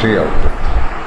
industrial.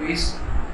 20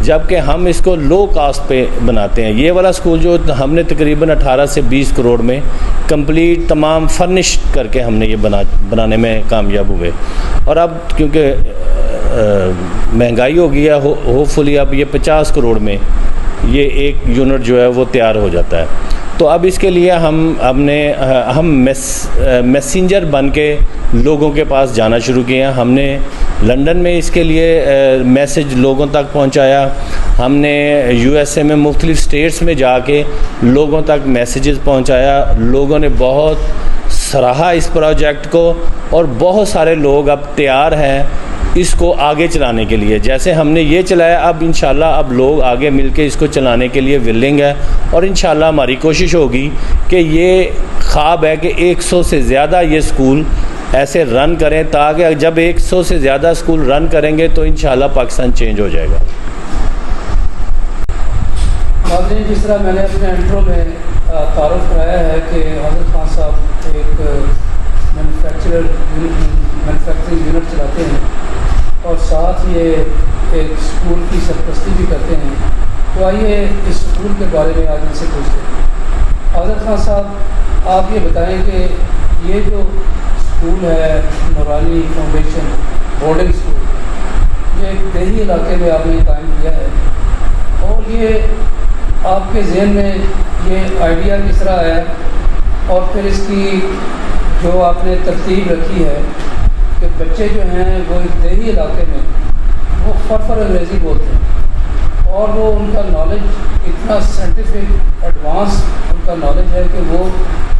جبکہ ہم اس کو لو کاسٹ پہ بناتے ہیں. یہ والا اسکول جو ہم نے تقریباً 18 سے 20 کروڑ میں کمپلیٹ تمام فرنش کر کے ہم نے یہ بنانے میں کامیاب ہوئے. اور اب کیونکہ مہنگائی ہو گئی ہے، ہوپ فلی اب یہ 50 کروڑ میں یہ ایک یونٹ جو ہے وہ تیار ہو جاتا ہے. تو اب اس کے لیے ہم میسنجر بن کے لوگوں کے پاس جانا شروع کیے ہیں. ہم نے لنڈن میں اس کے لیے میسج لوگوں تک پہنچایا. ہم نے یو ایس اے میں مختلف اسٹیٹس میں جا کے لوگوں تک میسیجز پہنچایا. لوگوں نے بہت سراہا اس پروجیکٹ کو اور بہت سارے لوگ اب تیار ہیں اس کو آگے چلانے کے لیے. جیسے ہم نے یہ چلایا اب انشاءاللہ اب لوگ آگے مل کے اس کو چلانے کے لیے ولنگ ہے. اور انشاءاللہ ہماری کوشش ہوگی کہ یہ خواب ہے کہ 100 سے زیادہ یہ اسکول ایسے رن کریں، تاکہ جب 100 سے زیادہ اسکول رن کریں گے تو انشاءاللہ پاکستان چینج ہو جائے گا. ناظرین، جس طرح میں نے اپنے انٹرو میں تعارف کرایا ہے کہ حضرت خان صاحب ایک مینوفیکچرنگ یونٹ چلاتے ہیں اور ساتھ یہ ایک اسکول کی سرپرستی بھی کرتے ہیں، تو آئیے اس اسکول کے بارے میں آج ان سے پوچھتے ہیں. حضرت خان صاحب، آپ یہ بتائیں کہ یہ جو اسکول ہے نورانی فاؤنڈیشن بورڈنگ اسکول، یہ ایک دیہی علاقے میں آپ نے قائم کیا ہے، اور یہ آپ کے ذہن میں یہ آئیڈیا کس طرح ہے اور پھر اس کی جو آپ نے ترتیب رکھی ہے کہ بچے جو ہیں وہ ایک دیہی علاقے میں وہ فر انگریزی بولتے ہیں اور وہ ان کا نالج اتنا سائنٹیفک ایڈوانس ان کا نالج ہے کہ وہ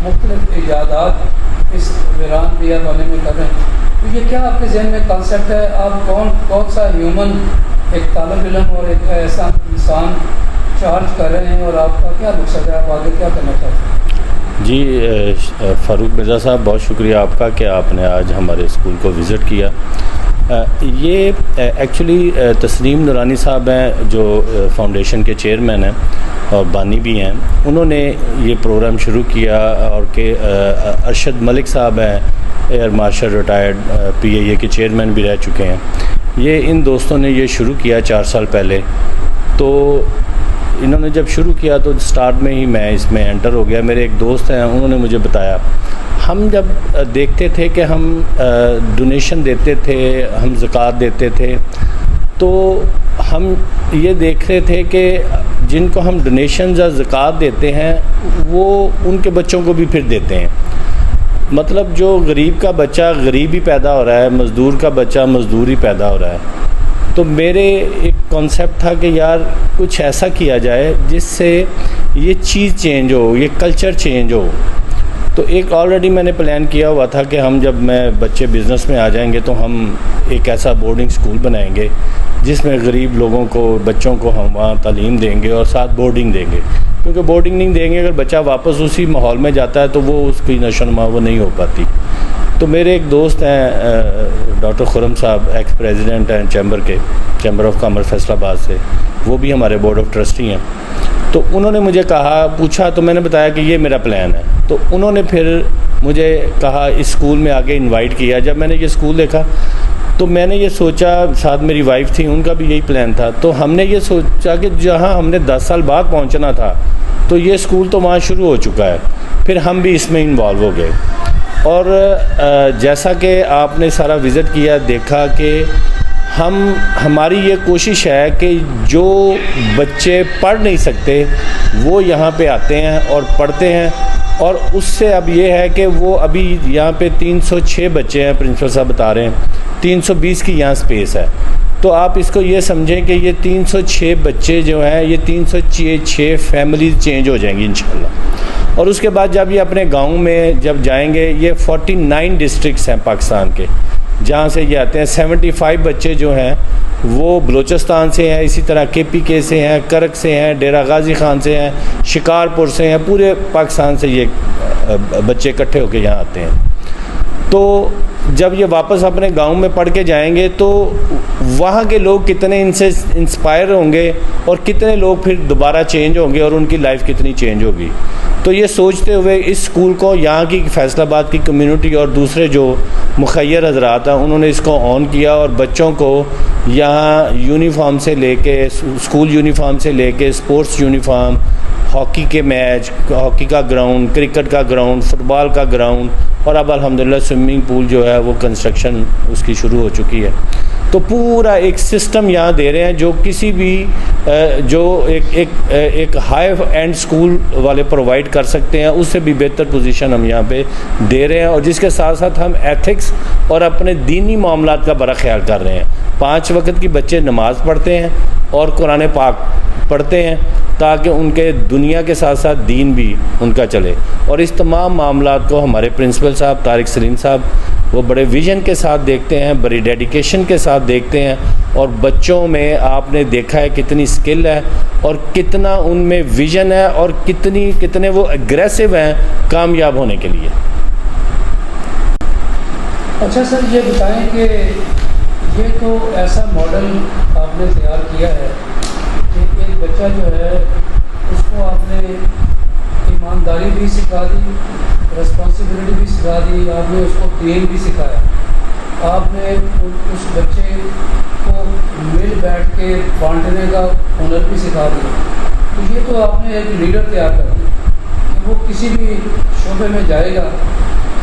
مختلف ایجادات اس ویران بیابانے میں کر رہے ہیں. تو یہ کیا آپ کے ذہن میں کانسیپٹ ہے؟ آپ کون سا ہیومن ایک طالب علم اور ایک ایسا انسان چارج کر رہے ہیں اور آپ کا کیا مقصد ہے؟ آپ آگے کیا کرنا چاہتے ہیں؟ جی فاروق مرزا صاحب، بہت شکریہ آپ کا کہ آپ نے آج ہمارے اسکول کو وزٹ کیا. یہ ایکچولی تسنیم نورانی صاحب ہیں جو فاؤنڈیشن کے چیئرمین ہیں اور بانی بھی ہیں. انہوں نے یہ پروگرام شروع کیا اور کہ ارشد ملک صاحب ہیں ایئر مارشل ریٹائرڈ پی اے اے کے چیئرمین بھی رہ چکے ہیں. یہ ان دوستوں نے یہ شروع کیا 4 سال پہلے. تو انہوں نے جب شروع کیا تو سٹارٹ میں ہی میں اس میں انٹر ہو گیا. میرے ایک دوست ہیں، انہوں نے مجھے بتایا، ہم جب دیکھتے تھے کہ ہم ڈونیشن دیتے تھے، ہم زکوٰۃ دیتے تھے، تو ہم یہ دیکھ رہے تھے کہ جن کو ہم ڈونیشنز یا زکوٰۃ دیتے ہیں وہ ان کے بچوں کو بھی پھر دیتے ہیں. مطلب جو غریب کا بچہ غریب ہی پیدا ہو رہا ہے، مزدور کا بچہ مزدور ہی پیدا ہو رہا ہے. تو میرے ایک کانسیپٹ تھا کہ یار کچھ ایسا کیا جائے جس سے یہ چیز چینج ہو، یہ کلچر چینج ہو. تو ایک آلریڈی میں نے پلان کیا ہوا تھا کہ ہم جب بچے بزنس میں آ جائیں گے تو ہم ایک ایسا بورڈنگ اسکول بنائیں گے جس میں غریب لوگوں کو، بچوں کو ہم وہاں تعلیم دیں گے اور ساتھ بورڈنگ دیں گے. کیونکہ بورڈنگ نہیں دیں گے، اگر بچہ واپس اسی ماحول میں جاتا ہے تو وہ اس کی نشو و نما وہ نہیں ہو پاتی. تو میرے ایک دوست ہیں ڈاکٹر خرم صاحب، ایکس پریزیڈنٹ ہیں چیمبر آف کامرس فیصل آباد سے، وہ بھی ہمارے بورڈ آف ٹرسٹی ہیں. تو انہوں نے مجھے پوچھا تو میں نے بتایا کہ یہ میرا پلان ہے. تو انہوں نے پھر مجھے کہا اس اسکول میں آگے انوائٹ کیا. جب میں نے یہ اسکول دیکھا تو میں نے یہ سوچا، ساتھ میری وائف تھی، ان کا بھی یہی پلان تھا. تو ہم نے یہ سوچا کہ جہاں ہم نے 10 سال بعد پہنچنا تھا تو یہ اسکول تو وہاں شروع ہو چکا ہے. پھر ہم بھی اس میں انوالو ہو گئے. اور جیسا کہ آپ نے سارا وزٹ کیا، دیکھا کہ ہماری یہ کوشش ہے کہ جو بچے پڑھ نہیں سکتے وہ یہاں پہ آتے ہیں اور پڑھتے ہیں. اور اس سے اب یہ ہے کہ وہ ابھی یہاں پہ 306 بچے ہیں، پرنسپل صاحب بتا رہے ہیں 320 کی یہاں سپیس ہے. تو آپ اس کو یہ سمجھیں کہ یہ 306 بچے جو ہیں یہ 306 فیملیز چینج ہو جائیں گی انشاءاللہ. اور اس کے بعد جب یہ اپنے گاؤں میں جب جائیں گے، یہ 49 ڈسٹرکٹس ہیں پاکستان کے جہاں سے یہ آتے ہیں. 75 بچے جو ہیں وہ بلوچستان سے ہیں، اسی طرح KPK سے ہیں، کرک سے ہیں، ڈیرہ غازی خان سے ہیں، شکارپور سے ہیں. پورے پاکستان سے یہ بچے اکٹھے ہو کے یہاں آتے ہیں. تو جب یہ واپس اپنے گاؤں میں پڑھ کے جائیں گے تو وہاں کے لوگ کتنے ان سے انسپائر ہوں گے اور کتنے لوگ پھر دوبارہ چینج ہوں گے اور ان کی لائف کتنی چینج ہوگی. تو یہ سوچتے ہوئے اس اسکول کو یہاں کی فیصل آباد کی کمیونٹی اور دوسرے جو مخیر حضرات ہیں انہوں نے اس کو آن کیا اور بچوں کو یہاں یونیفارم سے لے کے اسکول یونیفارم سے لے کے اسپورٹس یونیفارم، ہاکی کے میچ، ہاکی کا گراؤنڈ، کرکٹ کا گراؤنڈ، فٹ بال کا گراؤنڈ، اور اب الحمدللہ سوئمنگ پول جو ہے وہ کنسٹرکشن اس کی شروع ہو چکی ہے. تو پورا ایک سسٹم یہاں دے رہے ہیں جو کسی بھی جو ایک ہائی اینڈ سکول والے پرووائڈ کر سکتے ہیں، اس سے بھی بہتر پوزیشن ہم یہاں پہ دے رہے ہیں. اور جس کے ساتھ ساتھ ہم ایتھکس اور اپنے دینی معاملات کا بڑا خیال کر رہے ہیں. 5 وقت کی بچے نماز پڑھتے ہیں اور قرآن پاک پڑھتے ہیں تاکہ ان کے دنیا کے ساتھ ساتھ دین بھی ان کا چلے. اور اس تمام معاملات کو ہمارے پرنسپل صاحب طارق سلیم صاحب وہ بڑے ویژن کے ساتھ دیکھتے ہیں، بڑی ڈیڈیکیشن کے ساتھ دیکھتے ہیں. اور بچوں میں آپ نے دیکھا ہے کتنی سکل ہے اور کتنا ان میں ویژن ہے اور کتنے وہ اگریسو ہیں کامیاب ہونے کے لیے. اچھا سر، یہ بتائیں کہ یہ تو ایسا ماڈل آپ نے تیار کیا ہے کہ ایک بچہ جو ہے اس کو آپ نے ایمانداری بھی سکھا دی، رسپانسبلٹی بھی سکھا دی، آپ نے اس کو دین بھی سکھایا، آپ نے اس بچے کو مل بیٹھ کے بانٹنے کا ہنر بھی سکھا دیا. تو یہ تو آپ نے ایک لیڈر تیار کر دیا کہ وہ کسی بھی شعبے میں جائے گا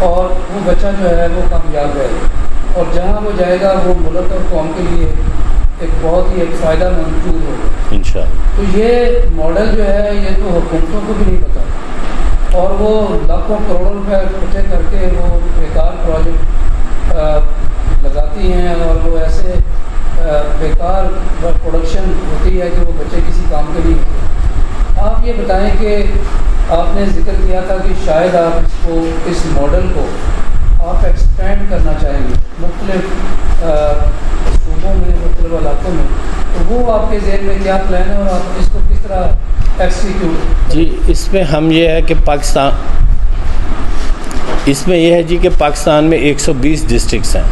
اور وہ بچہ جو ہے وہ کامیاب رہے گا، اور جہاں وہ جائے گا وہ ملک اور قوم کے لیے ایک بہت ہی ایک فائدہ مند ٹول ہوگا انشاءاللہ. تو یہ ماڈل جو ہے یہ تو حکومتوں کو بھی نہیں پتہ، اور وہ لاکھوں کروڑوں روپے اکٹھے کر کے وہ بیکار پروجیکٹ لگاتی ہیں، اور وہ ایسے بیکار پروڈکشن ہوتی ہے کہ وہ بچے کسی کام کے نہیں ہوتے. آپ یہ بتائیں کہ آپ نے ذکر کیا تھا کہ شاید آپ اس ماڈل کو آپ ایکسپینڈ کرنا چاہیں گے مختلف صوبوں میں، مختلف علاقوں میں. تو وہ آپ کے ذہن میں کیا پلان ہے اور آپ اس کو کس طرح ایکسیکیوٹ؟ جی اس میں ہم یہ ہے کہ پاکستان میں 120 ڈسٹرکٹس ہیں.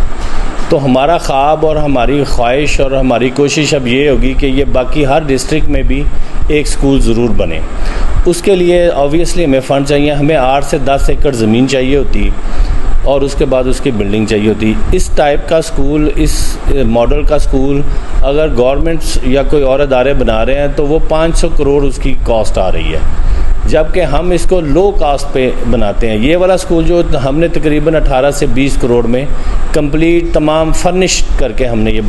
تو ہمارا خواب اور ہماری خواہش اور ہماری کوشش اب یہ ہوگی کہ یہ باقی ہر ڈسٹرکٹ میں بھی ایک سکول ضرور بنے. اس کے لیے آبویسلی ہمیں فنڈ چاہیے. ہمیں 8 سے 10 ایکڑ زمین چاہیے ہوتی اور اس کے بعد اس کی بلڈنگ چاہیے ہوتی. اس ٹائپ کا سکول، اس ماڈل کا سکول اگر گورنمنٹس یا کوئی اور ادارے بنا رہے ہیں تو وہ 500 کروڑ اس کی کاسٹ آ رہی ہے، جبکہ ہم اس کو لو کاسٹ پہ بناتے ہیں. یہ والا سکول جو ہم نے تقریباً 18 سے 20 کروڑ میں کمپلیٹ تمام فرنش کر کے ہم نے یہ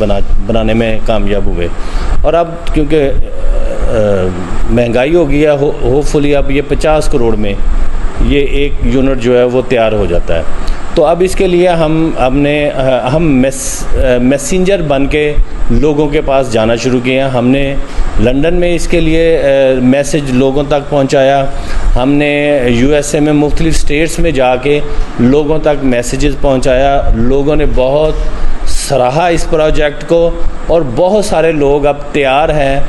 بنانے میں کامیاب ہوئے. اور اب کیونکہ مہنگائی ہو گئی ہے، ہوپ فلی اب یہ 50 کروڑ میں یہ ایک یونٹ جو ہے وہ تیار ہو جاتا ہے. تو اب اس کے لیے ہم میسنجر بن کے لوگوں کے پاس جانا شروع کیے ہیں. ہم نے لنڈن میں اس کے لیے میسج لوگوں تک پہنچایا. ہم نے USA میں مختلف اسٹیٹس میں جا کے لوگوں تک میسیجز پہنچایا. لوگوں نے بہت سراہا اس پروجیکٹ کو اور بہت سارے لوگ اب تیار ہیں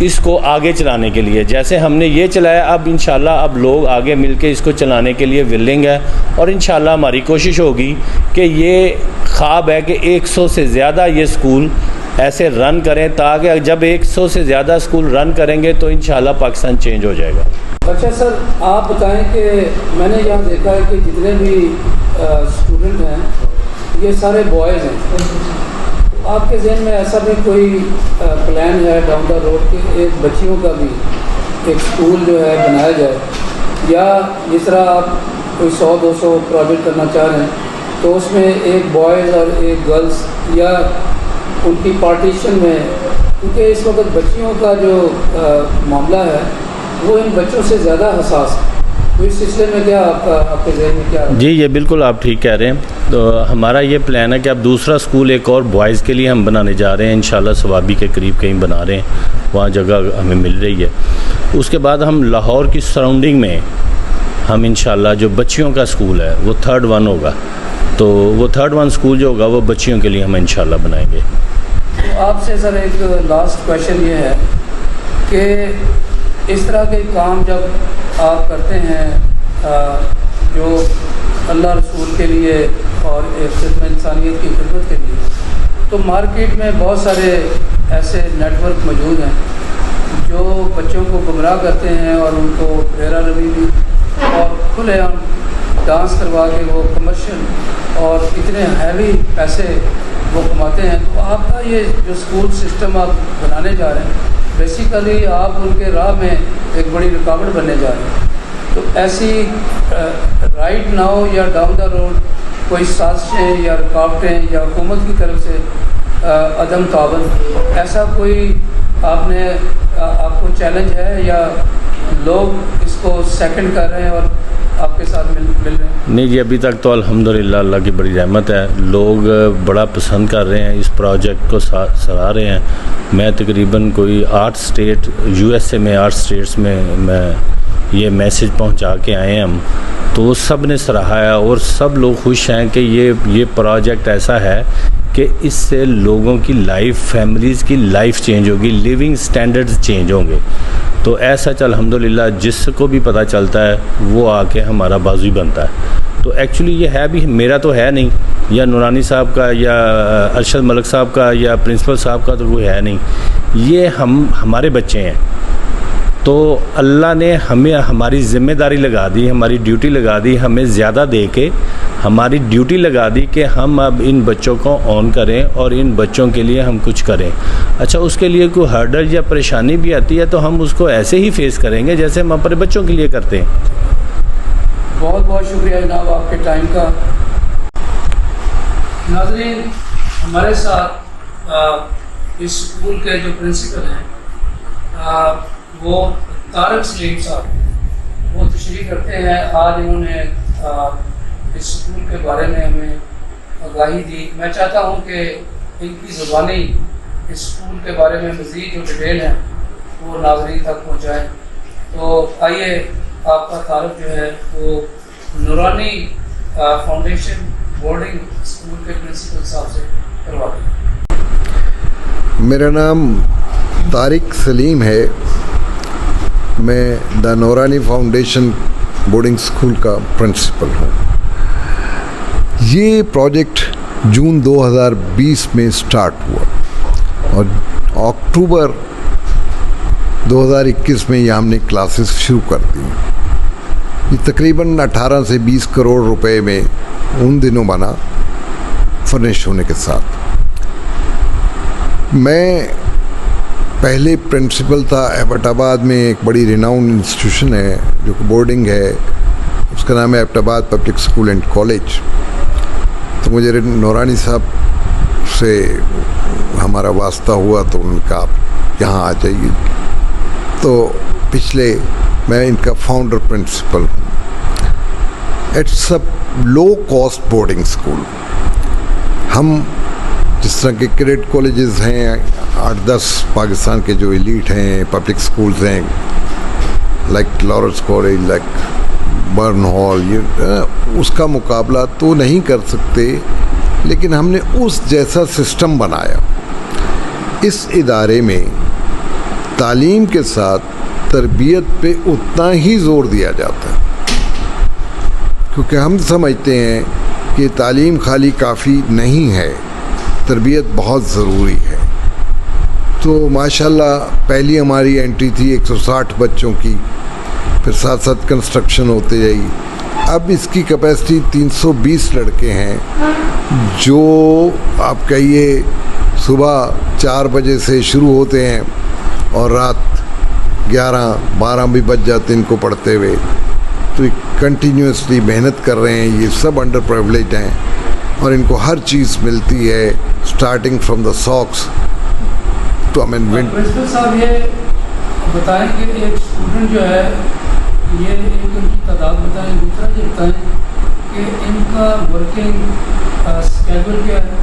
اس کو آگے چلانے کے لیے. جیسے ہم نے یہ چلایا اب انشاءاللہ اب لوگ آگے مل کے اس کو چلانے کے لیے ولنگ ہے. اور انشاءاللہ ہماری کوشش ہوگی کہ یہ خواب ہے کہ 100 سے زیادہ یہ سکول ایسے رن کریں، تاکہ جب 100 سے زیادہ سکول رن کریں گے تو انشاءاللہ پاکستان چینج ہو جائے گا. اچھا سر، آپ بتائیں کہ میں نے یہاں دیکھا ہے کہ جتنے بھی اسٹوڈنٹ ہیں یہ سارے بوائز ہیں. آپ کے ذہن میں ایسا بھی کوئی پلان ہے ڈاؤن دا روڈ کہ ایک بچیوں کا بھی ایک اسکول جو ہے بنایا جائے، یا جس طرح آپ کوئی 100-200 پروجیکٹ کرنا چاہ رہے ہیں تو اس میں ایک بوائز اور ایک گرلس یا ان کی پارٹیشن میں، کیونکہ اس وقت بچیوں کا جو معاملہ ہے وہ ان بچوں سے زیادہ حساس ہے. تو اس سلسلے میں کیا آپ کے ذہن میں کیا؟ جی یہ بالکل آپ ٹھیک کہہ رہے ہیں. تو ہمارا یہ پلان ہے کہ اب دوسرا سکول ایک اور بوائز کے لیے ہم بنانے جا رہے ہیں. انشاءاللہ ثوابی کے قریب کہیں بنا رہے ہیں، وہاں جگہ ہمیں مل رہی ہے. اس کے بعد ہم لاہور کی سراؤنڈنگ میں ہم انشاءاللہ جو بچیوں کا سکول ہے وہ 3rd one ہوگا. تو وہ 3rd one سکول جو ہوگا وہ بچیوں کے لیے ہم انشاءاللہ بنائیں گے. تو آپ سے سر ایک لاسٹ کویشچن یہ ہے کہ اس طرح کے کام جب آپ کرتے ہیں جو اللہ رسول کے لیے اور خدمت انسانیت کی خدمت کے لیے، تو مارکیٹ میں بہت سارے ایسے نیٹ ورک موجود ہیں جو بچوں کو گمراہ کرتے ہیں اور ان کو ڈیرا روی بھی اور کھلے عام ڈانس کروا کے وہ کمرشل اور اتنے ہیوی پیسے وہ کماتے ہیں. تو آپ کا یہ جو اسکول سسٹم آپ بنانے جا رہے ہیں بیسیکلی آپ ان کے راہ میں ایک بڑی رکاوٹ بننے جا رہے ہیں. تو ایسی رائٹ ناؤ یا ڈاؤن دا روڈ کوئی سازشیں یا رکاوٹیں یا حکومت کی طرف سے عدم تعاون ایسا کوئی آپ کو چیلنج ہے یا لوگ اس کو سیکنڈ کر رہے ہیں اور آپ کے ساتھ مل رہے ہیں؟ نہیں جی، ابھی تک تو الحمدللہ اللہ کی بڑی رحمت ہے، لوگ بڑا پسند کر رہے ہیں، اس پروجیکٹ کو سراہ رہے ہیں. میں تقریباً کوئی 8 اسٹیٹ USA میں 8 اسٹیٹس میں یہ میسج پہنچا کے آئے ہیں ہم، تو سب نے سراہا ہے اور سب لوگ خوش ہیں کہ یہ پروجیکٹ ایسا ہے کہ اس سے لوگوں کی لائف، فیملیز کی لائف چینج ہوگی، لیونگ سٹینڈرڈز چینج ہوں گے. تو ایسا الحمدللہ جس کو بھی پتہ چلتا ہے وہ آ کے ہمارا بازو بنتا ہے. تو ایکچولی یہ ہے بھی میرا تو ہے نہیں، یا نورانی صاحب کا یا ارشد ملک صاحب کا یا پرنسپل صاحب کا تو وہ ہے نہیں، یہ ہمارے بچے ہیں. تو اللہ نے ہمیں ہماری ذمہ داری لگا دی، ہماری ڈیوٹی لگا دی، ہمیں زیادہ دے کے ہماری ڈیوٹی لگا دی کہ ہم اب ان بچوں کو آن کریں اور ان بچوں کے لیے ہم کچھ کریں. اچھا، اس کے لیے کوئی ہرڈل یا پریشانی بھی آتی ہے تو ہم اس کو ایسے ہی فیس کریں گے جیسے ہم اپنے بچوں کے لیے کرتے ہیں. بہت بہت شکریہ جناب آپ کے ٹائم کا. ناظرین، ہمارے ساتھ اس اسکول کے جو پرنسپل ہیں وہ طارق سلیم صاحب، وہ تشریف رکھتے ہیں. آج انہوں نے اس اسکول کے بارے میں ہمیں آگاہی دی. میں چاہتا ہوں کہ ان کی زبانی اس اسکول کے بارے میں مزید جو ڈیٹیل ہیں وہ ناظرین تک پہنچائیں. تو آئیے آپ کا تعارف جو ہے وہ نورانی فاؤنڈیشن بورڈنگ اسکول کے پرنسپل صاحب سے کروا دیں. میرا نام طارق سلیم ہے، میں دا نورانی فاؤنڈیشن بورڈنگ اسکول کا پرنسپل ہوں. یہ پروجیکٹ جون 2020 میں سٹارٹ ہوا اور اکتوبر 2021 میں یہ ہم نے کلاسز شروع کر دی. یہ تقریباً 18 سے 20 کروڑ روپے میں ان دنوں بنا، فرنش ہونے کے ساتھ. میں پہلے پرنسپل تھا ایبٹ آباد میں، ایک بڑی ریناؤنڈ انسٹیٹیوشن ہے جو کہ بورڈنگ ہے، اس کا نام ہے ایبٹ آباد پبلک اسکول اینڈ کالج. تو مجھے نورانی صاحب سے ہمارا واسطہ ہوا تو ان کا آپ یہاں آ جائیے. تو پچھلے میں ان کا فاؤنڈر پرنسپل ہوں. It's a low cost boarding school. ہم جس طرح کے کریڈٹ کالجز ہیں 8-10 پاکستان کے جو ایلیٹ ہیں، پبلک اسکولز ہیں like Lawrence College, like Burn Hall, یہ اس کا مقابلہ تو نہیں کر سکتے، لیکن ہم نے اس جیسا سسٹم بنایا. اس ادارے میں تعلیم کے ساتھ تربیت پہ اتنا ہی زور دیا جاتا ہے، کیونکہ ہم سمجھتے ہیں کہ تعلیم خالی کافی نہیں ہے، تربیت بہت ضروری ہے. تو ماشاءاللہ پہلی ہماری انٹری تھی 160 بچوں کی، پھر ساتھ ساتھ کنسٹرکشن ہوتے جائی. اب اس کی کیپیسٹی 320 لڑکے ہیں، جو آپ کہیے صبح 4 بجے سے شروع ہوتے ہیں اور رات 11-12 بھی بج جاتے ہیں ان کو پڑھتے ہوئے. تو کنٹینیوسلی محنت کر رہے ہیں. یہ سب انڈر پریولیج ہیں اور ان کو ہر چیز ملتی ہے، اسٹارٹنگ فرام دا ساکس. تو پرنسپل صاحب یہ بتائیں کہ ایک اسٹوڈنٹ جو ہے یہ ایک ان کی تعداد بتائیں، دوسرا یہ بتائیں کہ ان کا ورکنگ اسکیڈول کیا ہے،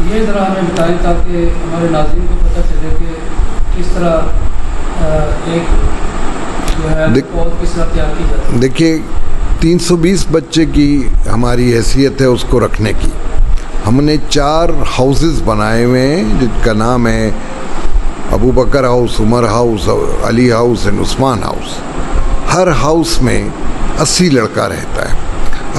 یہ ذرا ہمیں بتائیں تاکہ ہمارے ناظرین کو پتہ چلے کہ کس طرح ایک جو ہے کس طرح تیار کی جاتی ہے. دیکھیے 320 بچے کی ہماری حیثیت ہے اس کو رکھنے کی. ہم نے 4 ہاؤسز بنائے ہوئے ہیں جن کا نام ہے Abu Bakr house, Umar house, Ali house and Usman house. ہر ہاؤس میں 80 لڑکا رہتا ہے.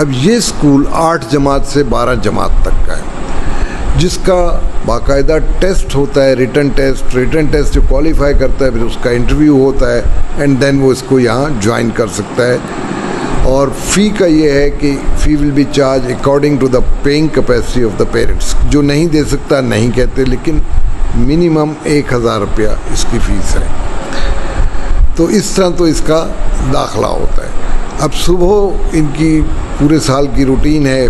اب یہ اسکول 8 جماعت سے 12 جماعت تک کا ہے، جس کا باقاعدہ ٹیسٹ ہوتا ہے، ریٹن ٹیسٹ جو کوالیفائی کرتا ہے پھر اس کا انٹرویو ہوتا ہے اینڈ دین وہ اس کو یہاں جوائن کر سکتا ہے. اور فی کا یہ ہے کہ fee will be charge according to the paying capacity of the parents. جو نہیں دے سکتا نہیں کہتے, لیکن منیمم 1000 روپیہ اس کی فیس ہے. تو اس طرح تو اس کا داخلہ ہوتا ہے. اب صبح ان کی پورے سال کی روٹین ہے.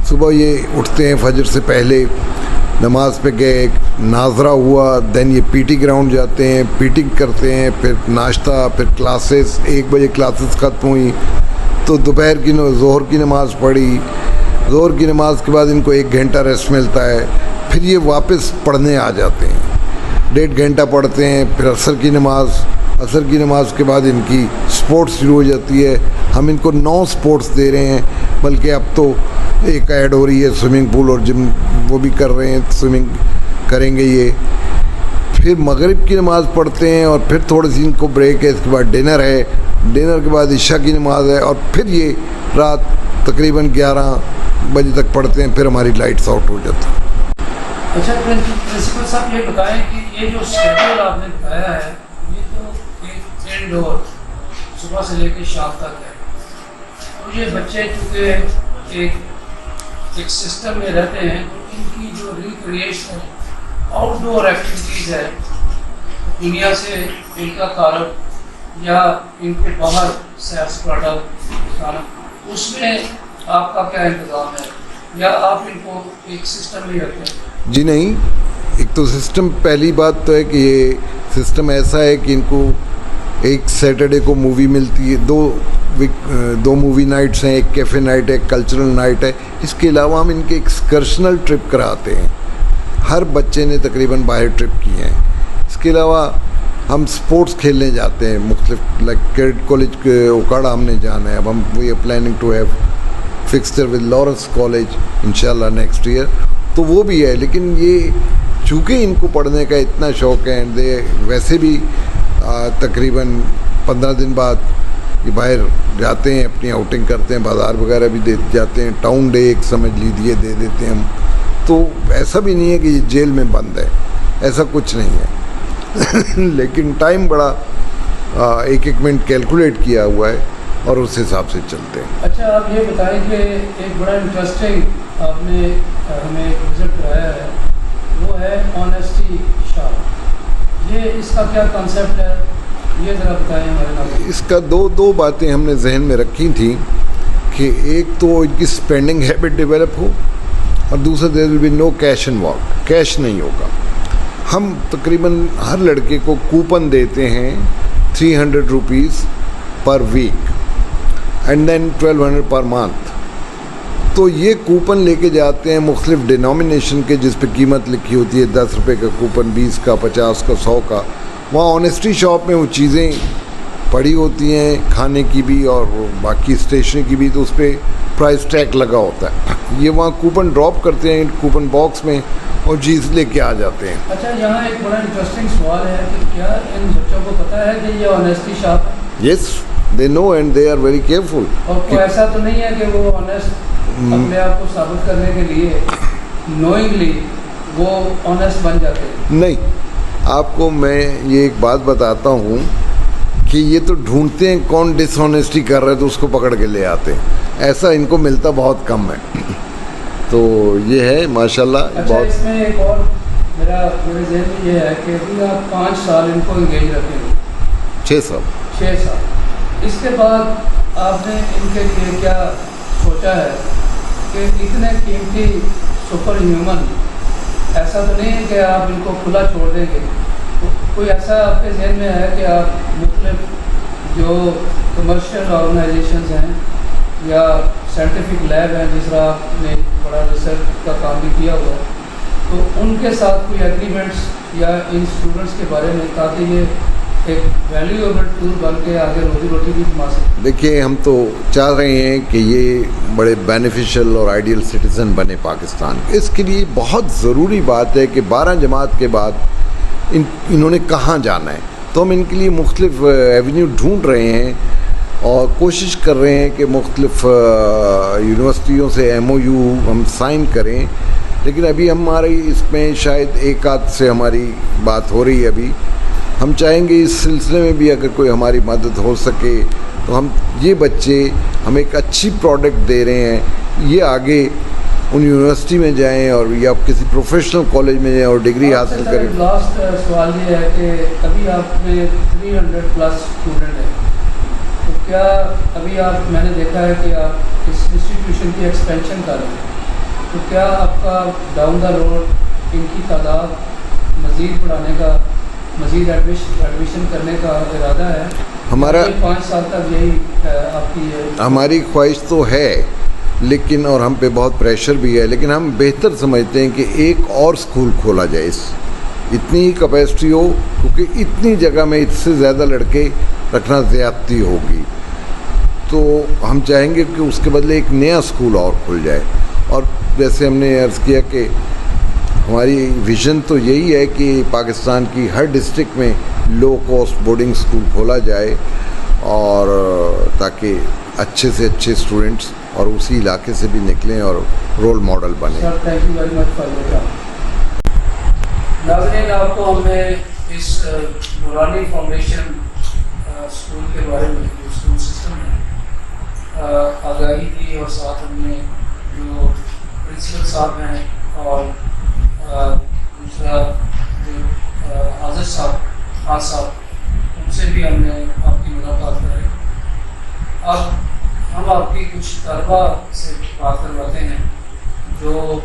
صبح یہ اٹھتے ہیں فجر سے پہلے, نماز پہ گئے, ایک ناظرہ ہوا, دین یہ پی ٹی گراؤنڈ جاتے ہیں, پی ٹی کرتے ہیں, پھر ناشتہ, پھر کلاسز. 1 بجے کلاسز ختم ہوئی تو دوپہر کی ظہر کی نماز پڑھی. ظہر کی نماز کے بعد ان کو 1 گھنٹہ ریسٹ ملتا ہے. پھر یہ واپس پڑھنے آ جاتے ہیں, 1.5 گھنٹہ پڑھتے ہیں. پھر عصر کی نماز کے بعد ان کی سپورٹس شروع ہو جاتی ہے. ہم ان کو 9 سپورٹس دے رہے ہیں, بلکہ اب تو ایک ایڈ ہو رہی ہے سوئمنگ پول اور جم, وہ بھی کر رہے ہیں, سوئمنگ کریں گے یہ. پھر مغرب کی نماز پڑھتے ہیں اور پھر تھوڑی سی ان کو بریک ہے. اس کے بعد ڈنر ہے, ڈنر کے بعد عشاء کی نماز ہے, اور پھر یہ رات تقریباً 11 بجے تک پڑھتے ہیں. پھر ہماری لائٹس آؤٹ ہو جاتی ہیں. اچھا پرنسپل صاحب یہ بتائیں کہ یہ جو اسکیڈول آپ نے بتایا ہے یہ تو ایک ٹرینڈ اور صبح سے لے کے شام تک ہے. اور یہ بچے چونکہ ایک سسٹم میں رہتے ہیں تو ان کی جو ریکریشن آؤٹ ڈور ایکٹیویٹیز ہے, دنیا سے ان کا تعلق یا ان کو باہر سیر سپاٹا دکھانا, اس میں آپ کا کیا انتظام ہے یا آپ ان کو ایک سسٹم میں رکھتے ہیں؟ جی نہیں, ایک تو سسٹم, پہلی بات تو ہے کہ یہ سسٹم ایسا ہے کہ ان کو ایک سیٹرڈے کو مووی ملتی ہے, 2 مووی نائٹس ہیں, ایک کیفے نائٹ ہے, ایک کلچرل نائٹ ہے. اس کے علاوہ ہم ان کے ایکسکرشنل ٹرپ کراتے ہیں. ہر بچے نے تقریباً باہر ٹرپ کیے ہیں. اس کے علاوہ ہم سپورٹس کھیلنے جاتے ہیں مختلف, لائک کیڈٹ کالج کے اوکاڑا ہم نے جانا ہے. اب ہم we are planning to have fixture with Lawrence College انشاءاللہ نیکسٹ ایئر. تو وہ بھی ہے, لیکن یہ چونکہ ان کو پڑھنے کا اتنا شوق ہے, اینڈ دے ویسے بھی تقریباً 15 دن بعد یہ باہر جاتے ہیں, اپنی آؤٹنگ کرتے ہیں, بازار وغیرہ بھی دے جاتے ہیں. ٹاؤن ڈے ایک سمجھ لیجیے دے دیتے ہیں ہم. تو ایسا بھی نہیں ہے کہ یہ جیل میں بند ہے, ایسا کچھ نہیں ہے. لیکن ٹائم بڑا 1 منٹ کیلکولیٹ کیا ہوا ہے اور اس حساب سے چلتے ہیں. اچھا آپ یہ بتائیں کہ ایک بڑا انٹرسٹنگ آپ نے ہمیں وزٹ کرایا ہے, وہ ہے آنیسٹی شاپ. یہ اس کا کیا کنسیپٹ ہے, یہ ذرا بتائیں ہمارے نام. اس کا دو باتیں ہم نے ذہن میں رکھی تھیں کہ ایک تو ان کی اسپینڈنگ ہیبٹ ڈیولپ ہو, اور دوسرا there will be no cash and walk, cash نہیں ہوگا. ہم تقریباً ہر لڑکے کو کوپن دیتے ہیں 300 rupees per weekend then 1200 per month. تو یہ کوپن لے کے جاتے ہیں مختلف ڈینومینیشن کے, جس پہ قیمت لکھی ہوتی ہے 10 روپے کا کوپن, 20 کا, 50 کا, 100 کا. وہاں آنیسٹی شاپ میں وہ چیزیں پڑی ہوتی ہیں, کھانے کی بھی اور باقی اسٹیشنری کی بھی, تو اس پہ پرائز ٹیگ لگا ہوتا ہے. یہ وہاں کوپن ڈراپ کرتے ہیں کوپن باکس میں اور چیز لے کے آ جاتے ہیں. اچھا یہاں ایک بڑا انٹرسٹنگ سوال ہے کہ کیا ان بچوں کو پتہ ہے کہ یہ آنیسٹی شاپ ہے؟ Yes, they know and they are very careful. اور کوئی ایسا تو نہیں ہے کہ وہ آنیسٹ اپنے آپ کو ثابت کرنے کے لیے نوئنگلی وہ آنیسٹ بن جاتے ہیں؟ نہیں, آپ کو میں یہ ایک بات بتاتا ہوں کہ یہ تو ڈھونڈتے ہیں کون ڈس آنیسٹی کر رہے, تو اس کو پکڑ کے لے آتے ہیں. ایسا ان کو ملتا بہت کم ہے. تو یہ ہے ماشاءاللہ. اچھا اس میں ایک اور میرے ذہن میں یہ ہے کہ ابھی آپ 5 سال ان کو انگیج رکھیں گے. 6 سال. 6 سال. اس کے بعد آپ نے ان کے لیے کیا سوچا ہے کہ اتنے قیمتی سپر ہیومن, ایسا تو نہیں ہے کہ آپ ان کو کھلا چھوڑ دیں گے. کوئی ایسا آپ کے ذہن میں ہے کہ آپ مختلف جو کمرشل آرگنائزیشنز ہیں یا سائنٹیفک لیب ہیں, جس طرح آپ نے بڑا ریسرچ کا کام بھی کیا ہوا ہے, تو ان کے ساتھ کوئی ایگریمنٹس یا ان اسٹوڈنٹس کے بارے میں, تاکہ یہ ایک ویلیویبل ٹول بن کے آگے روزی روٹی بھی کما سکتے؟ دیکھیے ہم تو چاہ رہے ہیں کہ یہ بڑے بینیفیشل اور آئیڈیل سٹیزن بنے پاکستان کے. اس کے لیے بہت ضروری بات ہے کہ 12 جماعت کے بعد انہوں نے کہاں جانا ہے. تو ہم ان کے لیے مختلف ایونیو ڈھونڈ رہے ہیں اور کوشش کر رہے ہیں کہ مختلف یونیورسٹیوں سے MOU ہم سائن کریں. لیکن ابھی ہماری اس میں شاید ایک آدھ سے ہماری بات ہو رہی ہے. ابھی ہم چاہیں گے اس سلسلے میں بھی اگر کوئی ہماری مدد ہو سکے تو یہ بچے ہم ایک اچھی پروڈکٹ دے رہے ہیں، یہ آگے ان یونیورسٹی میں جائیں اور یا کسی پروفیشنل کالج میں جائیں اور ڈگری حاصل کریں۔ لاسٹ سوال یہ ہے کہ ابھی آپ میں 300 پلس اسٹوڈنٹ ہیں، تو کیا ابھی آپ، میں نے دیکھا ہے کہ آپ اس انسٹیٹیوشن کی ایکسپینشن کر رہے ہیں، تو کیا آپ کا ڈاؤن دا روڈ ان کی تعداد مزید بڑھانے کا، مزید ایڈمیشن کرنے کا ارادہ ہے؟ ہمارا 5 سال تک یہی آپ کی ہماری خواہش تو ہے، لیکن اور ہم پہ بہت پریشر بھی ہے، لیکن ہم بہتر سمجھتے ہیں کہ ایک اور سکول کھولا جائے، اتنی ہی کیپیسٹی ہو، کیونکہ اتنی جگہ میں اس سے زیادہ لڑکے رکھنا زیادتی ہوگی، تو ہم چاہیں گے کہ اس کے بدلے ایک نیا سکول اور کھل جائے۔ اور جیسے ہم نے عرض کیا کہ ہماری ویژن تو یہی ہے کہ پاکستان کی ہر ڈسٹرکٹ میں لو کاسٹ بورڈنگ سکول کھولا جائے، اور تاکہ اچھے سے اچھے اسٹوڈنٹس اور اسی علاقے سے بھی نکلیں اور رول ماڈل بنیں۔ Sir thank you very much for your time. ناظرین، آپ کو ہم نے اس نورانی فاؤنڈیشن اسکول کے بارے میں، جو اسکول سسٹم ہے، آگاہی دی، اور ساتھ ہم نے جو پرنسپل صاحب ہیں اور دوسرا جو حاضر صاحب، خان صاحب، ان سے بھی ہم نے آپ کی ملاقات کرائی۔ اب ہم آپ کی کچھ طلباء سے بات کرواتے ہیں جو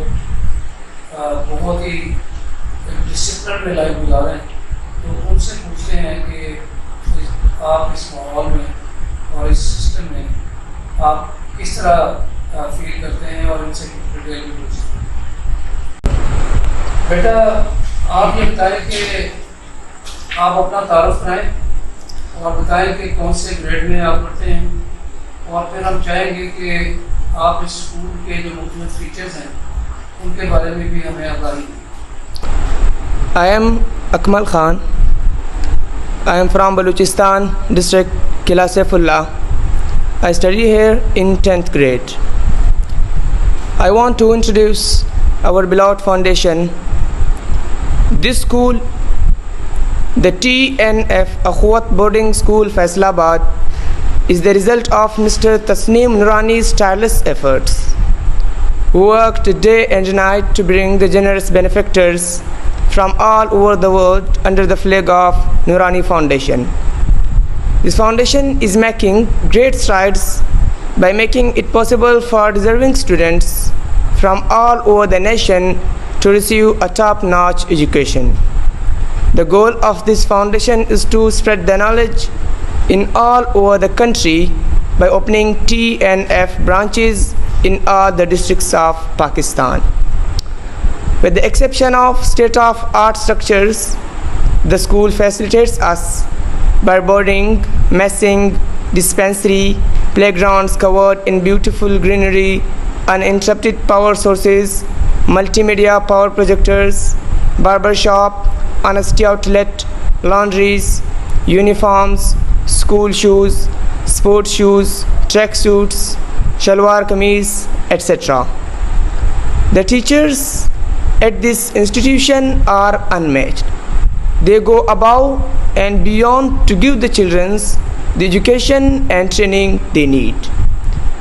بہت ہی ڈسپلن میں لائف گزارے ہیں، تو ان سے پوچھتے ہیں کہ آپ اس ماحول میں اور اس سسٹم میں آپ کس طرح فیل کرتے ہیں، اور ان سے ڈیٹیل بھی پوچھتے ہیں۔ بیٹا، آپ یہ بتائیں کہ آپ اپنا تعارف کرائیں اور بتائیں کہ کون سے گریڈ میں آپ پڑھتے ہیں، اور پھر ہم چاہیں گے کہ آپ اس اسکول کے جو مختلف فیچرز ہیں ان کے بارے میں بھی ہمیں آگاہی دیں۔ I am Akmal Khan. I am from Balochistan district, Qila Saifullah. I study here in 10th grade. I want to introduce our beloved foundation. This school, the TNF Akhwat Boarding School Faisalabad, is the result of Mr. Tasneem Noorani's tireless efforts, who worked day and night to bring the generous benefactors from all over the world under the flag of Noorani Foundation. This foundation is making great strides by making it possible for deserving students from all over the nation to receive a top-notch education. The goal of this foundation is to spread the knowledge in all over the country by opening TNF branches in all the districts of Pakistan. With the exception of state-of-art structures, the school facilitates us by boarding, messing, dispensary, playgrounds covered in beautiful greenery, uninterrupted power sources, multimedia power projectors, barber shop, honesty outlet, laundries, uniforms, school shoes, sports shoes, track suits, shalwar kameez, etc. The teachers at this institution are unmatched. They go above and beyond to give the children the education and training they need.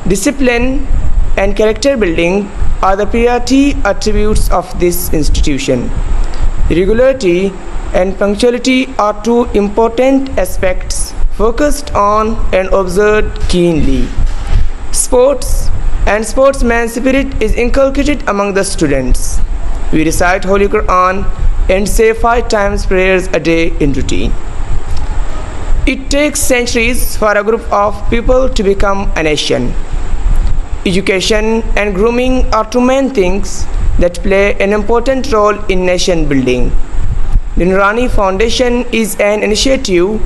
Discipline and character building are the priority attributes of this institution. Regularity and punctuality are two important aspects focused on and observed keenly. Sports and sportsman spirit is inculcated among the students. We recite Holy Quran and say 5 times prayers a day in routine. It takes centuries for a group of people to become a nation. Education and grooming are two main things that play an important role in nation building. The Noorani Foundation is an initiative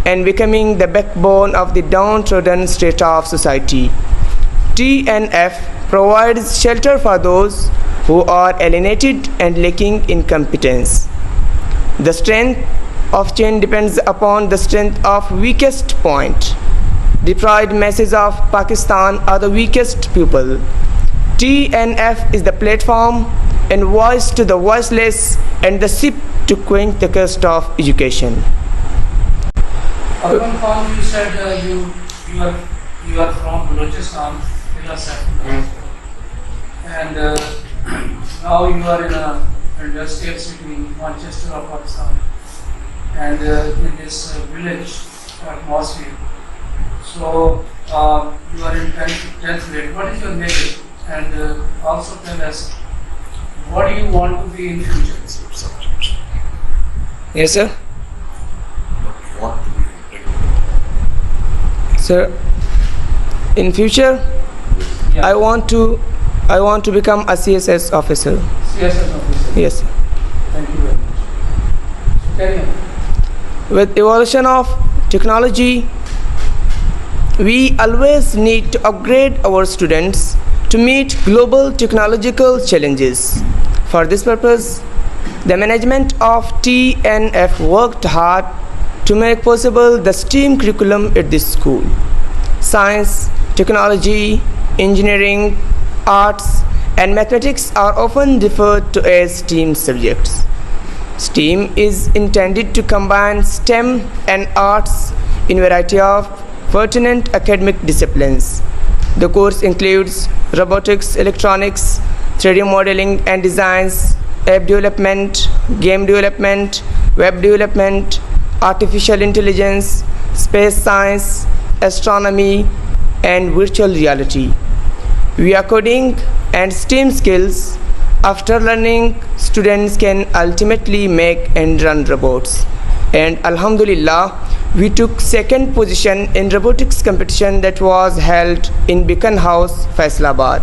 and becoming the backbone of the downtrodden strata of society. TNF provides shelter for those who are alienated and lacking in competence. The strength of chain depends upon the strength of weakest point. Deprived masses of Pakistan are the weakest people. TNF is the platform and voice to the voiceless and the sip to quench the thirst of education. Arman Khan, you said you you are from Balochistan, and now you are in a industrial city in Manchester of Pakistan, and in this village atmosphere. So you are in 10th grade. What is your major? And also tell us, what do you want to be in future? Yes, sir. Sir, in future, Yeah. I want to become a CSS officer. CSS officer. Yes, sir. Thank you very much. So carry on. With evolution of technology, we always need to upgrade our students to meet global technological challenges. For this purpose, the management of TNF worked hard to make possible the STEAM curriculum at this school. Science, technology, engineering, arts, and mathematics are often referred to as STEAM subjects. STEAM is intended to combine STEM and arts in variety of pertinent academic disciplines. The course includes robotics, electronics, 3D modeling and designs, app development, game development, web development, artificial intelligence, space science, astronomy, and virtual reality. Via coding and STEAM skills, after learning, students can ultimately make and run robots. And Alhamdulillah, we took second position in robotics competition that was held in Beacon House, Faisalabad.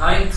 9th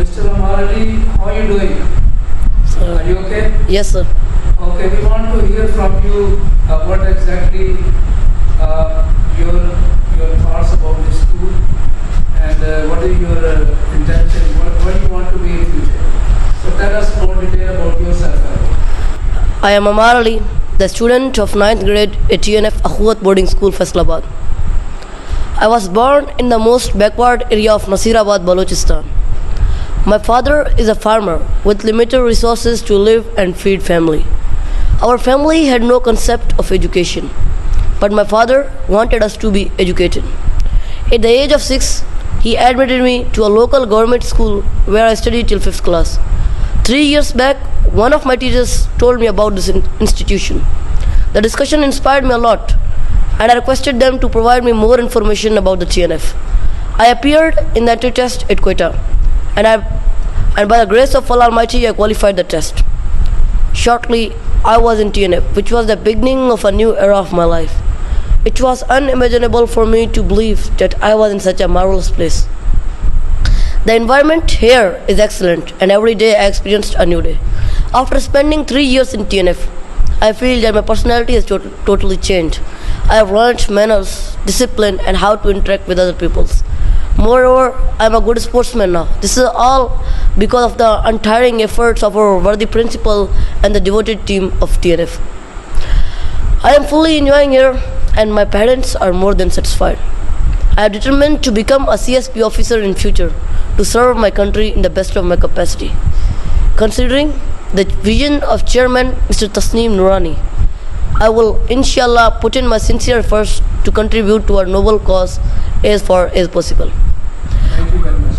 Mr. Amar Ali, how are you doing? Sir. Are you okay? Yes, sir. Okay, we want to hear from you what exactly your thoughts about the school, and what is your intention, what do you want to be in future. So tell us more detail about yourself. I am Amar Ali, the student of 9th grade at TNF Akhuwat Boarding School, Faisalabad. I was born in the most backward area of Nasirabad, Balochistan. My father is a farmer with limited resources to live and feed family. Our family had no concept of education, but my father wanted us to be educated. At the age of 6, he admitted me to a local government school where I studied till 5th class. 3 years back, one of my teachers told me about this institution. The discussion inspired me a lot, and I requested them to provide me more information about the TNF. I appeared in the entry test at Quetta, and by the grace of Allah Almighty, I qualified the test. Shortly, I was in TNF, which was the beginning of a new era of my life. It was unimaginable for me to believe that I was in such a marvelous place. The environment here is excellent, and every day I experienced a new day. After spending 3 years in TNF, I feel that my personality has totally changed. I have learned manners, discipline, and how to interact with other people. Moreover, I am a good sportsman now. This is all because of the untiring efforts of our worthy principal and the devoted team of TNF. I am fully enjoying here, and my parents are more than satisfied. I am determined to become a CSP officer in future to serve my country in the best of my capacity. Considering the vision of Chairman Mr. Tasneem Noorani, I will inshallah put in my sincere efforts to contribute to our noble cause as far as possible. Thank you very much.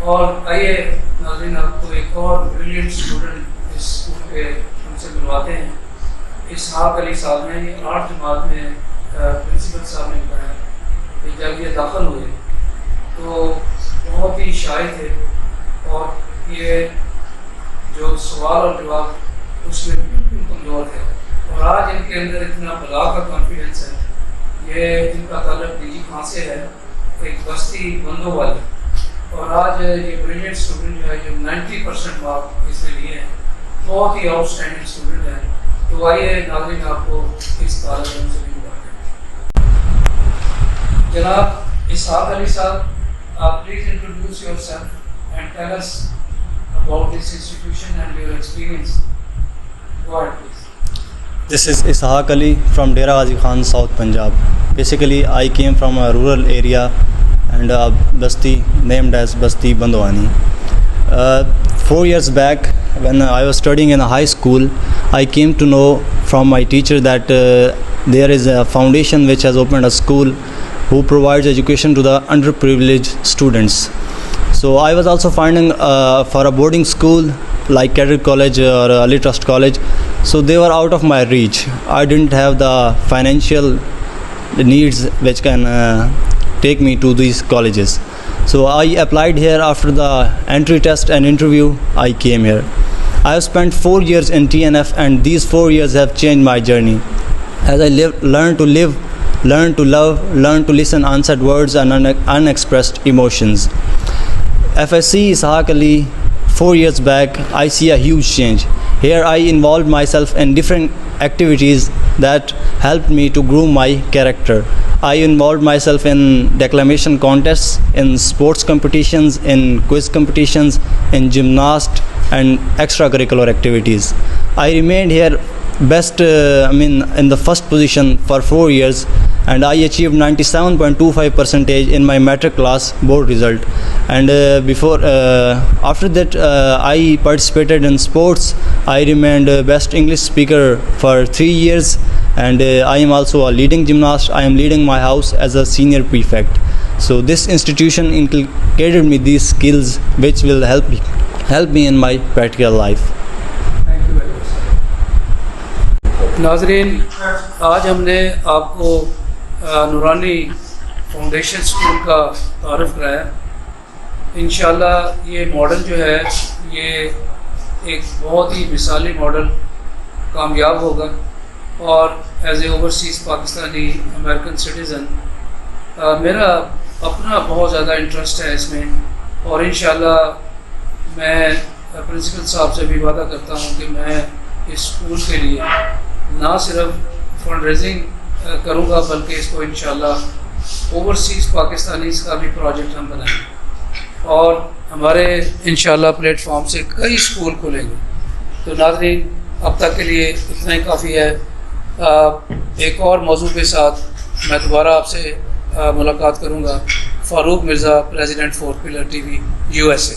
اور آئیے ناظرین آپ کو ایک اور brilliant student اس school کے ان سے ملواتے ہیں. اسحاق علی صاحب نے یہ 8 جماعت میں پرنسپل صاحب نے بتایا کہ جب یہ داخل ہوئے تو بہت ہی شائع تھے اور یہ جو سوال اور جواب اس میں بالکل کمزور تھے, اور آج ان کے اندر اتنا بلا کا کانفیڈنس ہے. یہ ان کا تعلق ڈی جی خان سے ہے, ایک بستی بندوں والی, اور آج یہ بریلینٹ اسٹوڈنٹ جو ہے جو 90% مارک اس نے لیے ہیں, بہت ہی آؤٹ اسٹینڈنگ اسٹوڈنٹ ہے. تو آئیے ناظرین آپ کو اس طالب علم سے بھی ملاتے ہیں. جناب اسحاق علی صاحب, آپ please introduce yourself and tell us about this institution and your experience. Go ahead, please. This is Ishaq Ali from Dera Ghazi Khan, South Punjab. Basically, I came from a rural area and a basti named as Basti Bandwani. 4 years back, when I was studying in a high school, I came to know from my teacher that there is a foundation which has opened a school who provides education to the underprivileged students. So I was also finding for a boarding school like Cadet College or Ali Trust College, so they were out of my reach. I didn't have the financial needs which can take me to these colleges. So I applied here. After the entry test and interview, I came here. I have spent 4 years in TNF, and these 4 years have changed my journey. As I learned to live, learned to love, learned to listen unssaid words and unexpressed emotions. If I see Ishaq Ali 4 years back, I see a huge change. Here I involved myself in different activities that helped me to groom my character. I involved myself in declamation contests, in sports competitions, in quiz competitions, in gymnastics and extracurricular activities. I remained here in the first position for 4 years, and I achieved 97.25% in my matric class board result. And after that, I participated in sports. I remained best English speaker for 3 years, and I am also a leading gymnast. I am leading my house as a senior prefect. So this institution inculcated me these skills which will help me in my practical life. Thank you very much. ناظرین, آج ہم نے آپ کو نورانی foundation school کا تعارف کرایا. انشاءاللہ یہ ماڈل جو ہے یہ ایک بہت ہی مثالی ماڈل کامیاب ہوگا, اور as a overseas Pakistani American citizen میرا اپنا بہت زیادہ انٹرسٹ ہے اس میں, اور انشاءاللہ میں پرنسپل صاحب سے بھی وعدہ کرتا ہوں کہ میں اس اسکول کے لیے نہ صرف فنڈ ریزنگ کروں گا بلکہ اس کو انشاءاللہ اوورسیز پاکستانیز کا بھی پروجیکٹ ہم بنائیں گے, اور ہمارے انشاءاللہ پلیٹ فارم سے کئی اسکول کھلیں گے. تو ناظرین, اب تک کے لیے اتنا ہی کافی ہے. ایک اور موضوع کے ساتھ میں دوبارہ آپ سے ملاقات کروں گا. Farooq Mirza, president 4 pillar TV وی USA.